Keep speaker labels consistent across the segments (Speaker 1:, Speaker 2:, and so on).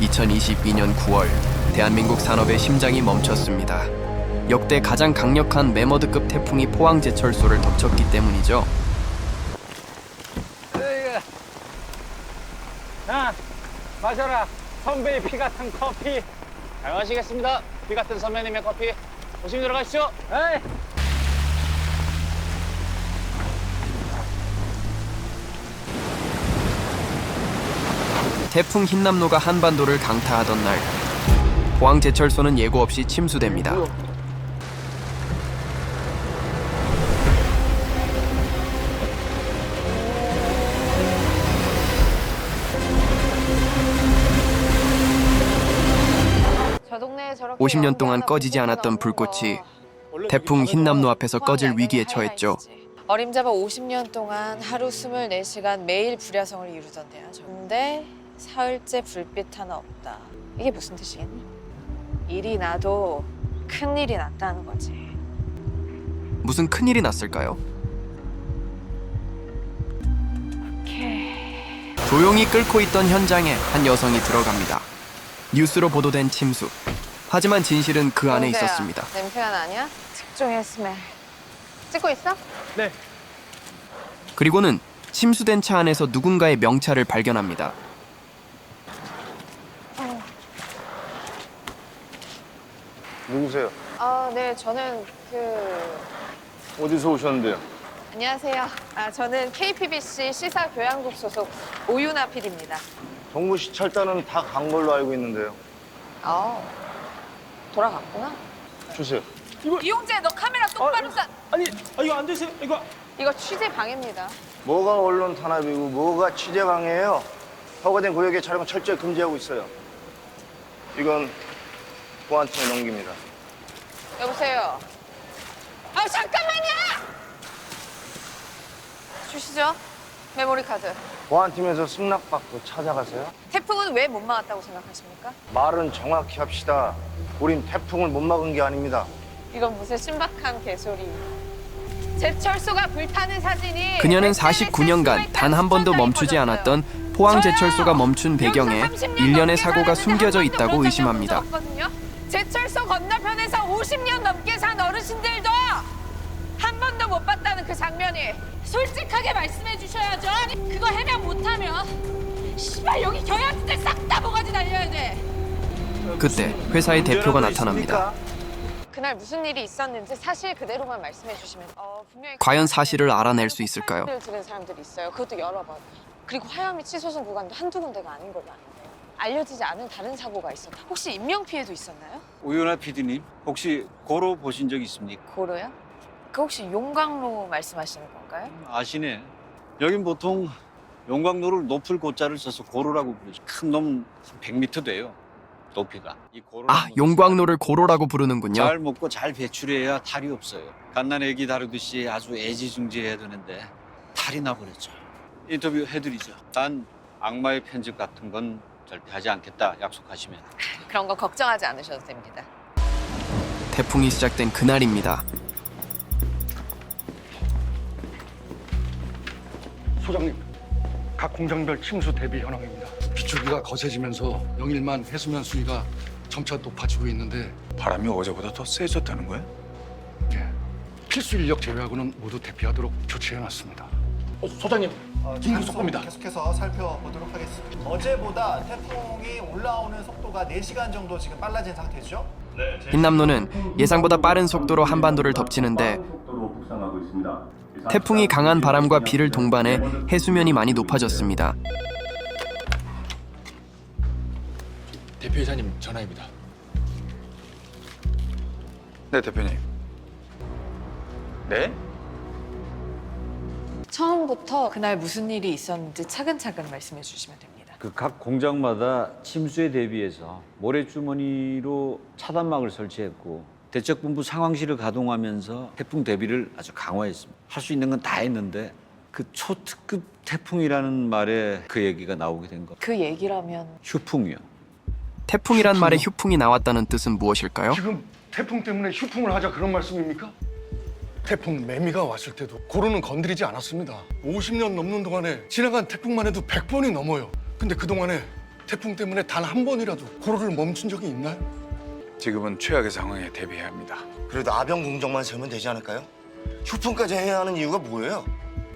Speaker 1: 2022년 9월 대한민국 산업의 심장이 멈췄습니다. 역대 가장 강력한 매머드급 태풍이 포항제철소를 덮쳤기 때문이죠.
Speaker 2: 자, 마셔라. 선배의 피 같은 커피. 잘 마시겠습니다. 피 같은 선배님의 커피. 조심히 들어가시죠. 에이.
Speaker 1: 태풍 흰남노가 한반도를 강타하던 날, 포항제철소는 예고 없이 침수됩니다.
Speaker 3: 저 동네에 저렇게
Speaker 1: 50년 동안
Speaker 3: 연기
Speaker 1: 꺼지지
Speaker 3: 하나
Speaker 1: 않았던
Speaker 3: 없는 거.
Speaker 1: 불꽃이 태풍 흰남노 앞에서 꺼질 위기에 처했죠.
Speaker 3: 어림잡아 50년 동안 하루 24시간 매일 불야성을 이루던데요. 근데 사흘째 불빛 하나 없다. 이게 무슨 뜻이겠니? 일이 나도 큰일이 났다는 거지.
Speaker 1: 무슨 큰일이 났을까요? 조용히 끓고 있던 현장에 한 여성이 들어갑니다. 뉴스로 보도된 침수. 하지만 진실은 그 안에
Speaker 3: 동세야,
Speaker 1: 있었습니다.
Speaker 3: 냄새가 나냐? 특종의 스멜. 찍고 있어?
Speaker 2: 네.
Speaker 1: 그리고는 침수된 차 안에서 누군가의 명찰을 발견합니다.
Speaker 4: 누구세요?
Speaker 3: 네, 저는
Speaker 4: 어디서 오셨는데요?
Speaker 3: 안녕하세요. 저는 KPBC 시사교양국 소속 오윤아 PD입니다.
Speaker 4: 동부 시찰단은 다 간 걸로 알고 있는데요.
Speaker 3: 돌아갔구나.
Speaker 4: 주세요.
Speaker 3: 이용재, 너 카메라 똑바로 쏴.
Speaker 2: 아니, 이거 안 되세요?
Speaker 3: 이거 취재 방해입니다.
Speaker 4: 뭐가 언론 탄압이고 뭐가 취재 방해예요? 허가된 구역의 촬영은 철저히 금지하고 있어요. 이건 보안팀에 넘깁니다.
Speaker 3: 여보세요. 잠깐만요. 주시죠. 메모리 카드.
Speaker 4: 보안팀에서 승낙받고 찾아가세요.
Speaker 3: 태풍은 왜 못 막았다고 생각하십니까?
Speaker 4: 말은 정확히 합시다. 우린 태풍을 못 막은 게 아닙니다.
Speaker 3: 이건 무슨 신박한 개소리. 제철소가 불타는 사진이
Speaker 1: 그녀는
Speaker 3: SNS
Speaker 1: 49년간 단 한 번도
Speaker 3: 수백
Speaker 1: 멈추지
Speaker 3: 번이
Speaker 1: 않았던
Speaker 3: 퍼졌어요.
Speaker 1: 포항제철소가 멈춘 배경에
Speaker 3: 여기서 30년
Speaker 1: 일련의
Speaker 3: 넘게
Speaker 1: 사고가
Speaker 3: 살았는데
Speaker 1: 숨겨져
Speaker 3: 한 번도
Speaker 1: 있다고
Speaker 3: 그런
Speaker 1: 의심합니다.
Speaker 3: 적이 없거든요. 제철소 건너편에서 50년 넘게 산 어르신들도 한 번도 못 봤다는 그 장면이 솔직하게 말씀해 주셔야죠. 아니 그거 해명 못하면 씨발 여기 경영진들 싹 다 모가지 날려야 돼.
Speaker 1: 그때 회사의 대표가 나타납니다.
Speaker 3: 그날 무슨 일이 있었는지 사실 그대로만 말씀해 주시면 분명히
Speaker 1: 과연 사실을 알아낼 수 있을까요?
Speaker 3: 를 들은 사람들이 있어요. 그것도 여러 번. 그리고 화염이 치솟은 구간도 한두 군데가 아닌 걸로 아는데 알려지지 않은 다른 사고가 있었다. 혹시 인명 피해도 있었나요?
Speaker 5: 오윤아 PD님, 혹시 고로 보신 적 있습니까?
Speaker 3: 고로요? 그 혹시 용광로 말씀하시는 건가요?
Speaker 5: 아시네. 여긴 보통 용광로를 높을 고자를 써서 고로라고 부르죠. 큰 놈 100m 돼요, 높이가. 이 고로라는 것은
Speaker 1: 용광로를 고로라고 부르는군요.
Speaker 5: 잘 먹고 잘 배출해야 탈이 없어요. 갓난 애기 다루듯이 아주 애지중지해야 되는데 탈이 나버렸죠. 인터뷰 해드리죠. 단 악마의 편집 같은 건 절대 하지 않겠다 약속하시면.
Speaker 3: 그런 거 걱정하지 않으셔도 됩니다.
Speaker 1: 태풍이 시작된 그날입니다.
Speaker 6: 소장님, 각 공장별 침수 대비 현황입니다. 비추기가 거세지면서 영일만 해수면 수위가 점차 높아지고 있는데
Speaker 7: 바람이 어제보다 더 세졌다는 거야?
Speaker 6: 필수 인력 제외하고는 모두 대피하도록 조치해놨습니다. 소장님, 긴급 속보입니다.
Speaker 8: 계속해서 살펴보도록 하겠습니다. 어제보다 태풍이 올라오는 속도가 4시간 정도 지금 빨라진 상태죠?
Speaker 1: 흰남노는 예상보다 빠른 속도로 한반도를 덮치는데 태풍이 강한 바람과 비를 동반해 해수면이 많이 높아졌습니다.
Speaker 6: 대표이사님 전화입니다.
Speaker 7: 네, 대표님. 네?
Speaker 3: 처음부터 그날 무슨 일이 있었는지 차근차근 말씀해 주시면 됩니다.
Speaker 5: 그 각 공장마다 침수에 대비해서 모래주머니로 차단막을 설치했고 대책본부 상황실을 가동하면서 태풍 대비를 아주 강화했습니다. 할 수 있는 건 다 했는데 그 초특급 태풍이라는 말에 그 얘기가 나오게 된 것.
Speaker 3: 그 얘기라면
Speaker 5: 휴풍이요.
Speaker 1: 태풍이란 말에 휴풍이 나왔다는 뜻은 무엇일까요?
Speaker 6: 지금 태풍 때문에 휴풍을 하자 그런 말씀입니까? 태풍 매미가 왔을 때도 고로는 건드리지 않았습니다. 50년 넘는 동안에 지나간 태풍만 해도 100번이 넘어요. 근데 그동안에 태풍 때문에 단 한 번이라도 고로를 멈춘 적이 있나요?
Speaker 7: 지금은 최악의 상황에 대비해야 합니다.
Speaker 4: 그래도 아병 공정만 세우면 되지 않을까요? 휴풍까지 해야 하는 이유가 뭐예요?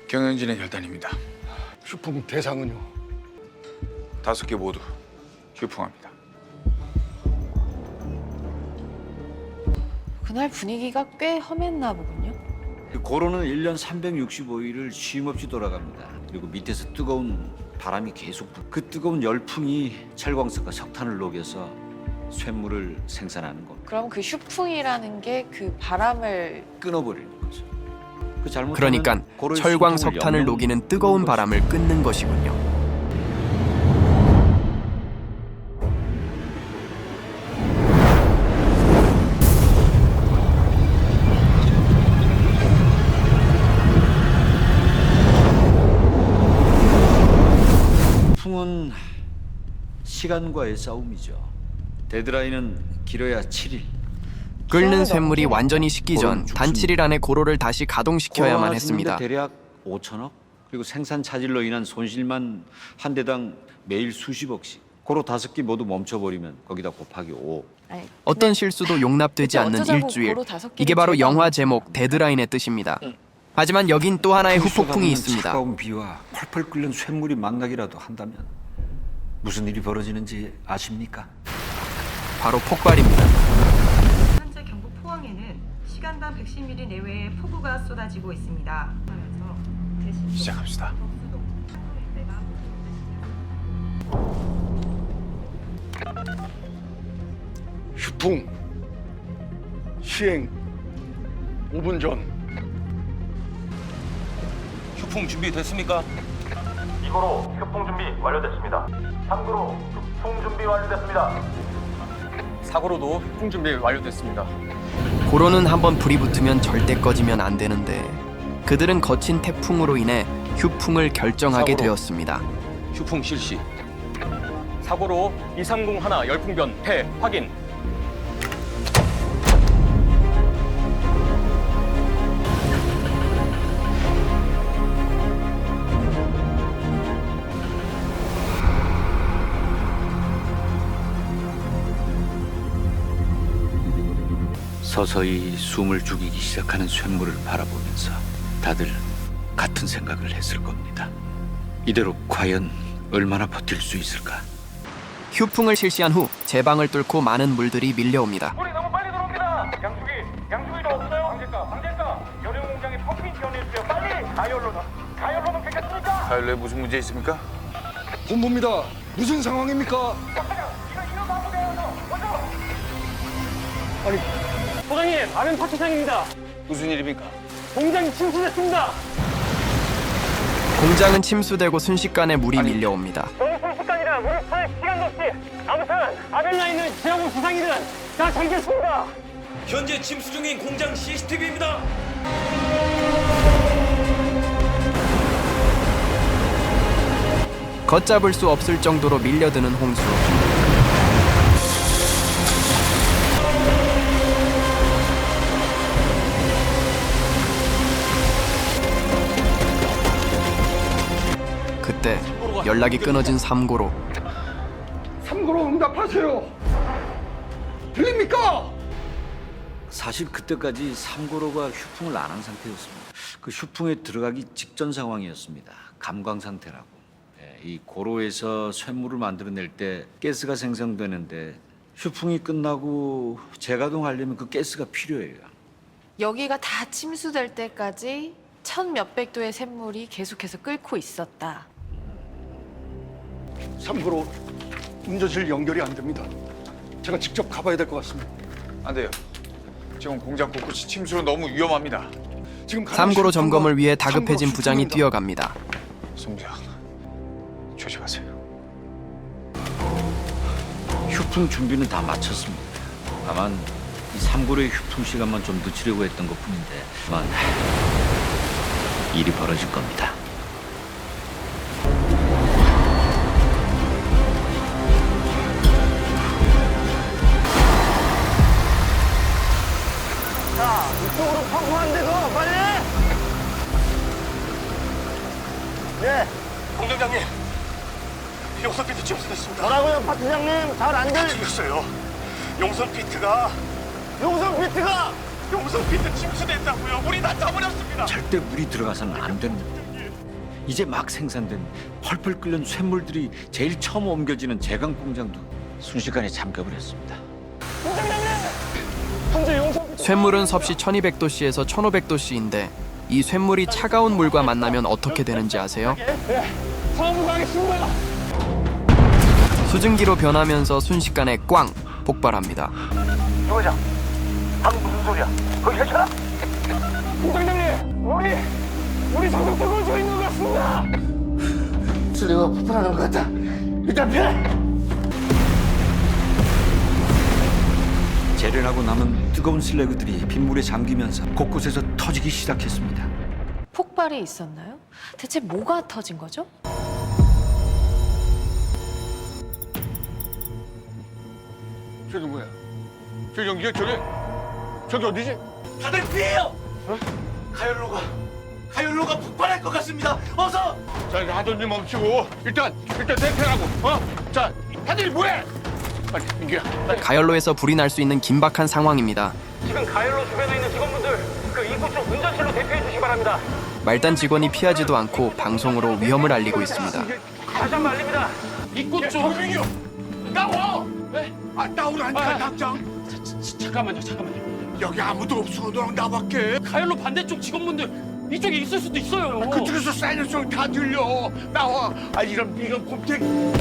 Speaker 7: 경영진의 결단입니다.
Speaker 6: 휴풍 대상은요?
Speaker 7: 5개 모두 휴풍합니다.
Speaker 3: 그날 분위기가 꽤 험했나 보군요.
Speaker 5: 고로는 1년 365일을 쉼 없이 돌아갑니다. 그리고 밑에서 뜨거운 바람이 계속 그 뜨거운 열풍이 철광석과 석탄을 녹여서 쇳물을 생산하는 겁니다.
Speaker 3: 그럼 그 휴풍이라는 게 그 바람을
Speaker 5: 끊어버리는 거죠. 그 잘못하면
Speaker 1: 그러니까
Speaker 5: 고로의
Speaker 1: 철광
Speaker 5: 숨통을
Speaker 1: 석탄을
Speaker 5: 영영
Speaker 1: 녹이는 뜨거운
Speaker 5: 끊는
Speaker 1: 바람을 끊는 것이군요.
Speaker 5: 풍은 시간과의 싸움이죠. 데드라인은 길어야 7일.
Speaker 1: 끓는 쇳물이 완전히 식기 전
Speaker 5: 고로는
Speaker 1: 단 7일 안에 고로를 다시 가동시켜야만 했습니다.
Speaker 5: 대략 5천억. 그리고 생산 차질로 인한 손실만 한 대당 매일 수십억씩. 고로 5개 모두 멈춰버리면 거기다 곱하기 5.
Speaker 3: 아니,
Speaker 1: 어떤 실수도 용납되지
Speaker 3: 근데
Speaker 1: 않는
Speaker 3: 어쩌자고
Speaker 1: 일주일.
Speaker 3: 고로 5개를
Speaker 1: 이게 바로
Speaker 3: 제가
Speaker 1: 영화 제목 데드라인의 뜻입니다. 하지만 여긴 또 하나의 후폭풍이 있습니다.
Speaker 5: 차가운 비와 펄펄 끓는 쇳물이 망나기라도 한다면 무슨 일이 벌어지는지 아십니까?
Speaker 1: 바로 폭발입니다.
Speaker 9: 현재 경북 포항에는 시간당 110mm 내외의 폭우가 쏟아지고 있습니다.
Speaker 7: 시작합시다.
Speaker 6: 휴풍 시행 5분 전.
Speaker 2: 휴풍 준비됐습니까?
Speaker 10: 이고로 휴풍 준비 완료됐습니다. 3구로 휴풍 준비 완료됐습니다.
Speaker 2: 4구로도 휴풍 준비 완료됐습니다.
Speaker 1: 고로는 한번 불이 붙으면 절대 꺼지면 안 되는데 그들은 거친 태풍으로 인해 휴풍을 결정하게
Speaker 2: 사고로.
Speaker 1: 되었습니다.
Speaker 2: 휴풍 실시. 4구로 2301 열풍변 폐 확인.
Speaker 5: 서서히 숨을 죽이기 시작하는 쇳물을 바라보면서 다들 같은 생각을 했을 겁니다. 이대로 과연 얼마나 버틸 수 있을까?
Speaker 1: 휴풍을 실시한 후 제방을 뚫고 많은 물들이 밀려옵니다.
Speaker 10: 물이 너무 빨리 들어옵니다. 양주기도 없어요. 방제가 여름 공장에 펌핑 지원해주세요. 빨리 가열로는 괜찮습니까?
Speaker 7: 가열로에 무슨 문제 있습니까?
Speaker 6: 본부입니다. 무슨 상황입니까?
Speaker 10: 이거 바꾸게요. 먼저.
Speaker 2: 소장님, 아는 파트장입니다.
Speaker 7: 무슨 일입니까?
Speaker 2: 공장이 침수됐습니다.
Speaker 1: 공장은 침수되고 순식간에 물이 밀려옵니다.
Speaker 10: 너무 순식간이라 물을 퍼낼 시간도 없이. 아무튼
Speaker 2: 아벨라인은 지하고 부상이든 다 잠겼습니다.
Speaker 11: 현재 침수 중인 공장 CCTV입니다.
Speaker 1: 걷잡을 수 없을 정도로 밀려드는 홍수. 그때 연락이 끊어진 3고로.
Speaker 6: 3구로 응답하세요. 들립니까?
Speaker 5: 사실 그때까지 삼고로가 휴풍을 안 한 상태였습니다. 그 휴풍에 들어가기 직전 상황이었습니다. 감광 상태라고. 이 고로에서 쇳물을 만들어낼 때 가스가 생성되는데 휴풍이 끝나고 재가동하려면 그 가스가 필요해요.
Speaker 3: 여기가 다 침수될 때까지 1,000몇백 도의 샘물이 계속해서 끓고 있었다.
Speaker 6: 3구로 운전실 연결이 안 됩니다. 제가 직접 가봐야 될 것 같습니다.
Speaker 7: 안 돼요. 지금 공장 곳곳이 침수로 너무 위험합니다.
Speaker 6: 지금
Speaker 1: 3고로 점검을 위해 다급해진
Speaker 6: 삼고로
Speaker 1: 부장이
Speaker 6: 휴풍입니다.
Speaker 1: 뛰어갑니다.
Speaker 7: 송부장, 조심하세요.
Speaker 5: 휴풍 준비는 다 마쳤습니다. 다만 이 삼고로의 휴풍 시간만 좀 늦추려고 했던 것뿐인데 다만 일이 벌어질 겁니다.
Speaker 4: 이쪽으로 펌프만 돼서 빨리!
Speaker 10: 공장장님, 여섯 개
Speaker 4: 피트 침수됐습니다. 뭐라고요, 파트장님? 잘 안 들리겠어요. 용선 피트가 침수됐다고요. 물이 다 차버렸습니다.
Speaker 5: 절대 물이 들어가서는 안 됩니다. 이제 막 생산된 펄펄 끓는 쇳물들이 제일 처음 옮겨지는 제강 공장도 순식간에 잠겨버렸습니다.
Speaker 1: 쇳물은 섭씨 1200도씨에서 1500도씨인데 이 쇳물이 차가운 물과 만나면 어떻게 되는지 아세요?
Speaker 10: 사무 가겠습니다.
Speaker 1: 수증기로 변하면서 순식간에 꽝! 폭발합니다.
Speaker 10: 부장님, 우리 상속도 걸쳐 있는 것 같습니다.
Speaker 4: 슬리가 폭발하는 것 같다. 일단 피해!
Speaker 5: 재련하고 남은 뜨거운 슬래그들이 빗물에 잠기면서 곳곳에서 터지기 시작했습니다.
Speaker 3: 폭발이 있었나요? 대체 뭐가 터진 거죠?
Speaker 10: 저 누구야? 저 연기가 저기 어디지?
Speaker 11: 다들 피해요. 가열로가 폭발할 것 같습니다. 어서.
Speaker 10: 자, 하던 일 멈추고 일단 대피하라고. 자, 다들 뭐해? 빨리 민규야.
Speaker 1: 가열로에서 불이 날 수 있는 긴박한 상황입니다.
Speaker 10: 지금 가열로 주변에 있는 직원분들 그 입구 쪽 운전실로 대피해 주시기 바랍니다.
Speaker 1: 말단 직원이 피하지도 않고 방송으로 위험을 알리고 있습니다.
Speaker 10: 다시 한번 알립니다. 입구 쪽. 민규, 나와. 네?
Speaker 7: 나오라니까 당장.
Speaker 10: 잠깐만요.
Speaker 7: 여기 아무도 없어. 너랑 나밖에.
Speaker 10: 가열로 반대쪽 직원분들 이쪽에 있을 수도 있어요.
Speaker 7: 그쪽에서 사이렌 소리 다 들려. 나와. 이런 곰탱이.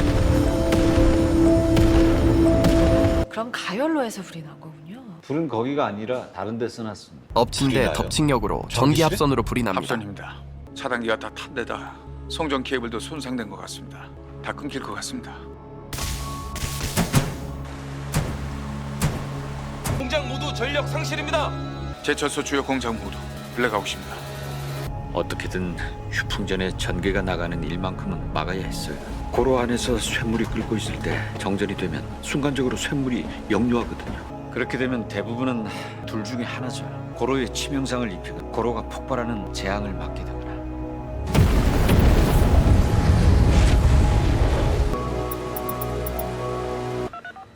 Speaker 3: 그럼 가열로에서 불이 난 거군요.
Speaker 5: 불은 거기가 아니라 다른 데 써놨습니다.
Speaker 1: 엎친 데 덮친 격으로 전기 합선으로 불이 납니다.
Speaker 7: 합선입니다. 차단기가 다 탄 데다 송전 케이블도 손상된 것 같습니다. 다 끊길 것 같습니다.
Speaker 11: 공장 모두 전력 상실입니다.
Speaker 7: 제철소 주요 공장 모두 블랙아웃입니다.
Speaker 5: 어떻게든 휴풍전에 전기가 나가는 일만큼은 막아야 했어요. 고로 안에서 쇳물이 끓고 있을 때 정전이 되면 순간적으로 쇳물이 역류하거든요. 그렇게 되면 대부분은 둘 중에 하나죠. 고로에 치명상을 입히거나 고로가 폭발하는 재앙을 맞게 되거나.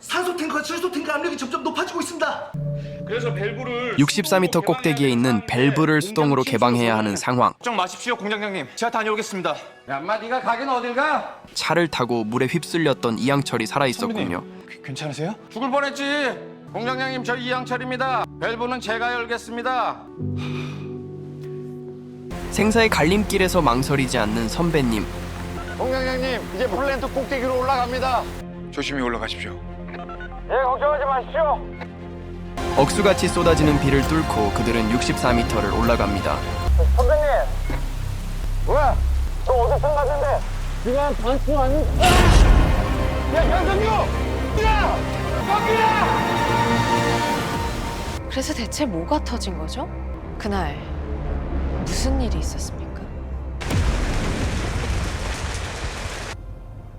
Speaker 11: 산소 탱크와 질소 탱크 압력이 점점 높아지고 있습니다.
Speaker 10: 그래서 밸브를
Speaker 1: 64m 꼭대기에 있는 밸브를 수동으로 개방해야 하는 상황.
Speaker 10: 걱정 마십시오, 공장장님. 제가 다녀오겠습니다. 야마, 네가 가긴 어딜 가?
Speaker 1: 차를 타고 물에 휩쓸렸던 이양철이 살아있었군요.
Speaker 10: 괜찮으세요? 죽을 뻔했지. 공장장님, 저 이양철입니다. 밸브는 제가 열겠습니다.
Speaker 1: 생사의 갈림길에서 망설이지 않는 선배님.
Speaker 10: 공장장님, 이제 플랜트 꼭대기로 올라갑니다.
Speaker 7: 조심히 올라가십시오.
Speaker 10: 예, 걱정하지 마십시오.
Speaker 1: 억수같이 쏟아지는 비를 뚫고 그들은 64m를 올라갑니다.
Speaker 10: 선배님, 뭐야? 저 어디서 갔는데? 지금 반수 아니? 야, 변성규! 야! 거기야!
Speaker 3: 그래서 대체 뭐가 터진 거죠? 그날 무슨 일이 있었습니까?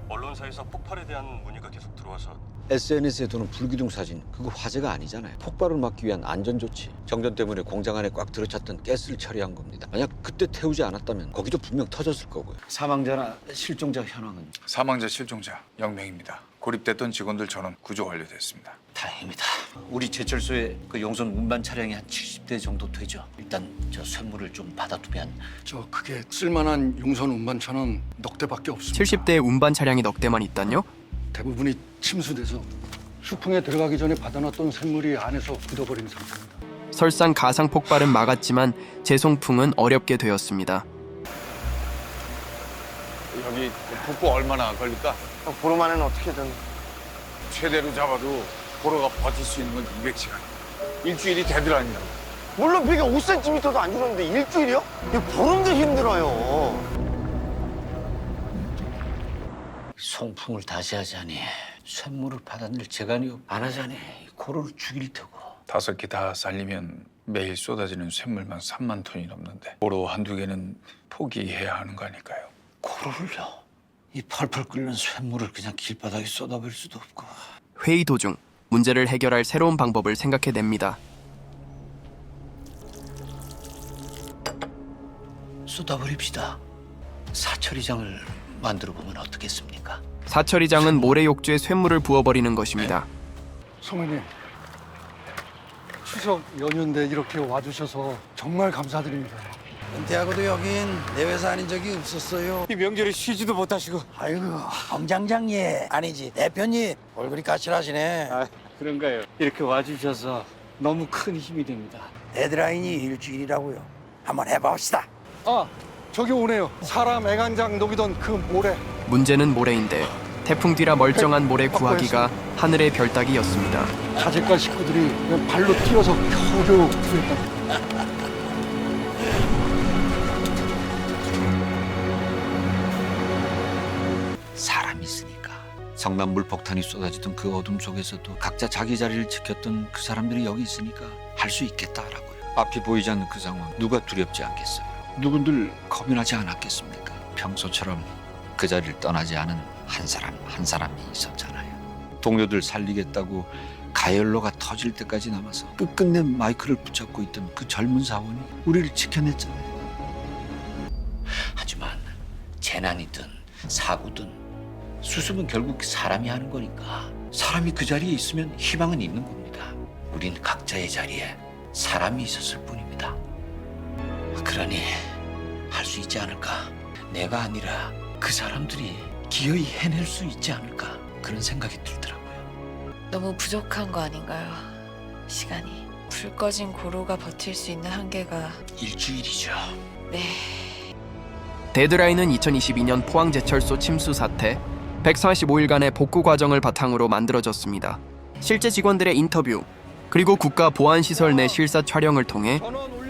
Speaker 12: 언론사에서 폭발에 대한 문의가 계속 들어와서
Speaker 5: SNS에 도는 불기둥 사진, 그거 화제가 아니잖아요. 폭발을 막기 위한 안전조치. 정전 때문에 공장 안에 꽉 들어찼던 가스를 처리한 겁니다. 만약 그때 태우지 않았다면 거기도 분명 터졌을 거고요. 사망자나 실종자 현황은?
Speaker 7: 사망자 실종자 0명입니다. 고립됐던 직원들 전원 구조 완료됐습니다.
Speaker 5: 다행입니다. 우리 제철소에 그 용선 운반 차량이 한 70대 정도 되죠. 일단 저 쇳물을 좀 받아두면.
Speaker 6: 저 그게 쓸만한 용선 운반차는 넉 대밖에 없습니다.
Speaker 1: 70대의 운반 차량이 넉 대만 있다뇨?
Speaker 6: 대부분이 침수돼서 휴풍에 들어가기 전에 받아놨던 쇳물이 안에서 굳어버린 상태입니다.
Speaker 1: 설상 가상 폭발은 막았지만 재송풍은 어렵게 되었습니다.
Speaker 7: 여기 폭포 얼마나 걸릴까?
Speaker 4: 보름 안에는 어떻게든.
Speaker 7: 최대로 잡아도 고로가 버틸 수 있는 건 200시간. 일주일이 되더라니라고.
Speaker 4: 물론 비가 5cm도 안 줄었는데 일주일이요? 이거 보름도 힘들어요.
Speaker 5: 송풍을 다시 하자니 쇳물을 받아낼 재간이 안 하자니 고로를 죽일 테고.
Speaker 7: 5개 다 살리면 매일 쏟아지는 쇳물만 3만 톤이 넘는데 고로 한두 개는 포기해야 하는 거 아닐까요?
Speaker 5: 고로를요? 이 펄펄 끓는 쇳물을 그냥 길바닥에 쏟아버릴 수도 없고.
Speaker 1: 회의 도중 문제를 해결할 새로운 방법을 생각해냅니다.
Speaker 5: 쏟아버립시다. 사철이장을 만들어 보면 어떻겠습니까?
Speaker 1: 사철이장은 모래욕조에 쇳물을 부어버리는 것입니다.
Speaker 6: 선배님, 추석 연휴인데 이렇게 와주셔서 정말 감사드립니다.
Speaker 11: 은퇴하고도 여긴 내 회사 아닌 적이 없었어요.
Speaker 10: 이 명절에 쉬지도 못하시고.
Speaker 11: 아이고, 엄장장님 아니지 대표님 얼굴이 까칠하시네.
Speaker 10: 그런가요? 이렇게 와주셔서 너무 큰 힘이 됩니다.
Speaker 11: 데드라인이 일주일이라고요. 한번 해봅시다.
Speaker 6: 아, 저기 오네요. 사람 애간장 녹이던 그 모래.
Speaker 1: 문제는 모래인데 태풍 뒤라 멀쩡한 모래 구하기가 하늘의 별따기였습니다.
Speaker 6: 자재과 식구들이 그냥 발로 뛰어서 겨우겨우 구했다.
Speaker 5: 사람이 있으니까. 성남 물폭탄이 쏟아지던 그 어둠 속에서도 각자 자기 자리를 지켰던 그 사람들이 여기 있으니까 할 수 있겠다라고요. 앞이 보이지 않는 그 상황 누가 두렵지 않겠어요? 누군들 겁이 나지 않았겠습니까? 평소처럼 그 자리를 떠나지 않은 한 사람 한 사람이 있었잖아요. 동료들 살리겠다고 가열로가 터질 때까지 남아서 끝끝내 마이크를 붙잡고 있던 그 젊은 사원이 우리를 지켜냈잖아요. 하지만 재난이든 사고든 수습은 결국 사람이 하는 거니까 사람이 그 자리에 있으면 희망은 있는 겁니다. 우린 각자의 자리에 사람이 있었을 뿐입니다. 그러니 할 수 있지 않을까? 내가 아니라 그 사람들이 기어이 해낼 수 있지 않을까? 그런 생각이 들더라고요.
Speaker 3: 너무 부족한 거 아닌가요? 시간이. 불 꺼진 고로가 버틸 수 있는 한계가
Speaker 5: 일주일이죠.
Speaker 3: 네.
Speaker 1: 데드라인은 2022년 포항제철소 침수 사태 145일간의 복구 과정을 바탕으로 만들어졌습니다. 실제 직원들의 인터뷰 그리고 국가보안시설 내 실사 촬영을 통해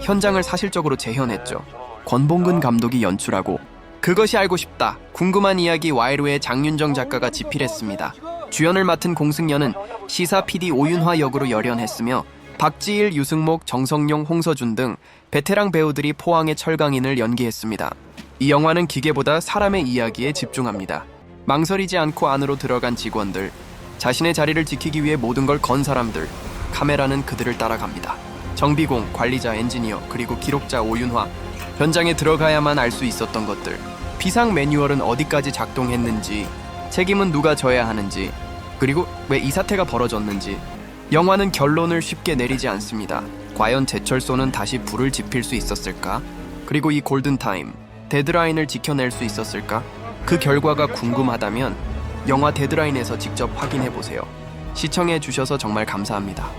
Speaker 1: 현장을 사실적으로 재현했죠. 권봉근 감독이 연출하고 그것이 알고 싶다, 궁금한 이야기 와이로의 장윤정 작가가 집필했습니다. 주연을 맡은 공승연은 시사 PD 오윤화 역으로 열연했으며 박지일, 유승목, 정성용, 홍서준 등 베테랑 배우들이 포항의 철강인을 연기했습니다. 이 영화는 기계보다 사람의 이야기에 집중합니다. 망설이지 않고 안으로 들어간 직원들, 자신의 자리를 지키기 위해 모든 걸 건 사람들, 카메라는 그들을 따라갑니다. 정비공, 관리자, 엔지니어, 그리고 기록자 오윤화, 현장에 들어가야만 알 수 있었던 것들, 비상 매뉴얼은 어디까지 작동했는지, 책임은 누가 져야 하는지, 그리고 왜 이 사태가 벌어졌는지. 영화는 결론을 쉽게 내리지 않습니다. 과연 제철소는 다시 불을 지필 수 있었을까? 그리고 이 골든타임, 데드라인을 지켜낼 수 있었을까? 그 결과가 궁금하다면 영화 데드라인에서 직접 확인해보세요. 시청해주셔서 정말 감사합니다.